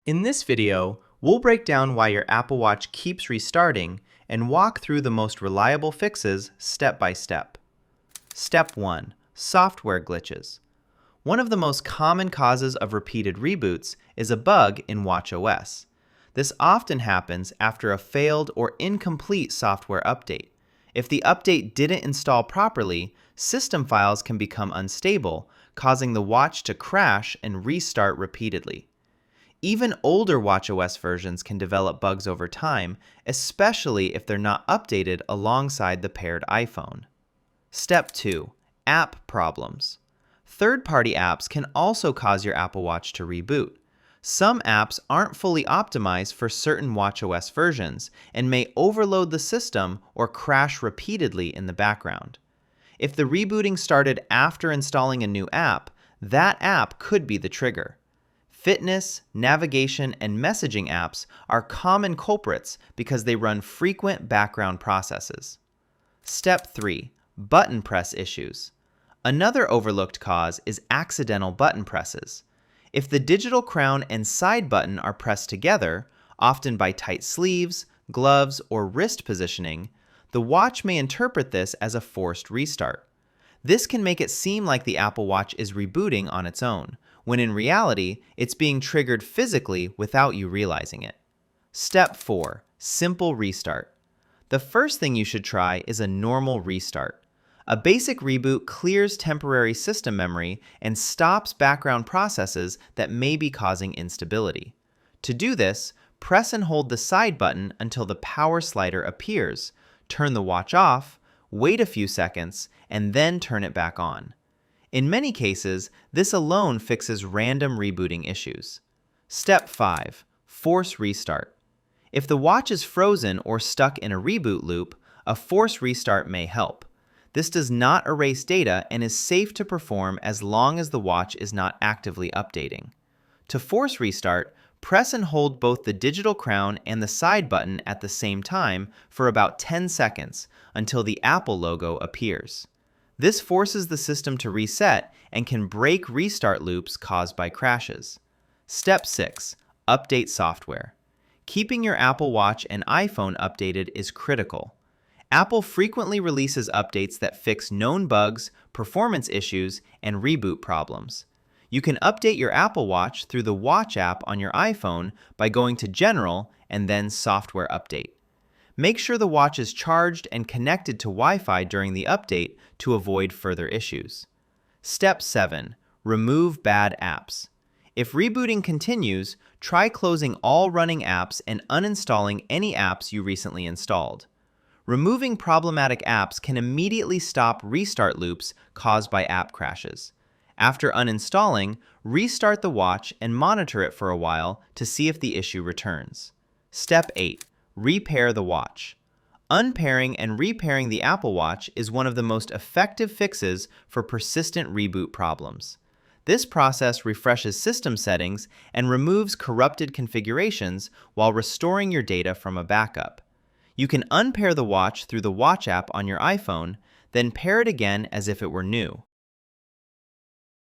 In this video, we'll break down why your Apple Watch keeps restarting and walk through the most reliable fixes step by step. Step 1. Software glitches. One of the most common causes of repeated reboots is a bug in watchOS. This often happens after a failed or incomplete software update. If the update didn't install properly, system files can become unstable, causing the watch to crash and restart repeatedly. Even older watchOS versions can develop bugs over time, especially if they're not updated alongside the paired iPhone. Step 2. App problems. Third-party apps can also cause your Apple Watch to reboot. Some apps aren't fully optimized for certain watchOS versions and may overload the system or crash repeatedly in the background. If the rebooting started after installing a new app, that app could be the trigger. Fitness, navigation, and messaging apps are common culprits because they run frequent background processes. Step 3. Button press issues. Another overlooked cause is accidental button presses. If the digital crown and side button are pressed together, often by tight sleeves, gloves, or wrist positioning, the watch may interpret this as a forced restart. This can make it seem like the Apple Watch is rebooting on its own, when in reality, it's being triggered physically without you realizing it. Step 4. Simple restart. The first thing you should try is a normal restart. A basic reboot clears temporary system memory and stops background processes that may be causing instability. To do this, press and hold the side button until the power slider appears, turn the watch off, wait a few seconds, and then turn it back on. In many cases, this alone fixes random rebooting issues. Step 5. Force restart. If the watch is frozen or stuck in a reboot loop, a force restart may help. This does not erase data and is safe to perform as long as the watch is not actively updating. To force restart, press and hold both the digital crown and the side button at the same time for about 10 seconds until the Apple logo appears. This forces the system to reset and can break restart loops caused by crashes. Step 6. Update software. Keeping your Apple Watch and iPhone updated is critical. Apple frequently releases updates that fix known bugs, performance issues, and reboot problems. You can update your Apple Watch through the Watch app on your iPhone by going to General and then Software Update. Make sure the watch is charged and connected to Wi-Fi during the update to avoid further issues. Step 7. Remove bad apps. If rebooting continues, try closing all running apps and uninstalling any apps you recently installed. Removing problematic apps can immediately stop restart loops caused by app crashes. After uninstalling, restart the watch and monitor it for a while to see if the issue returns. Step 8. Repair the watch. Unpairing and repairing the Apple Watch is one of the most effective fixes for persistent reboot problems. This process refreshes system settings and removes corrupted configurations while restoring your data from a backup. You can unpair the watch through the Watch app on your iPhone, then pair it again as if it were new.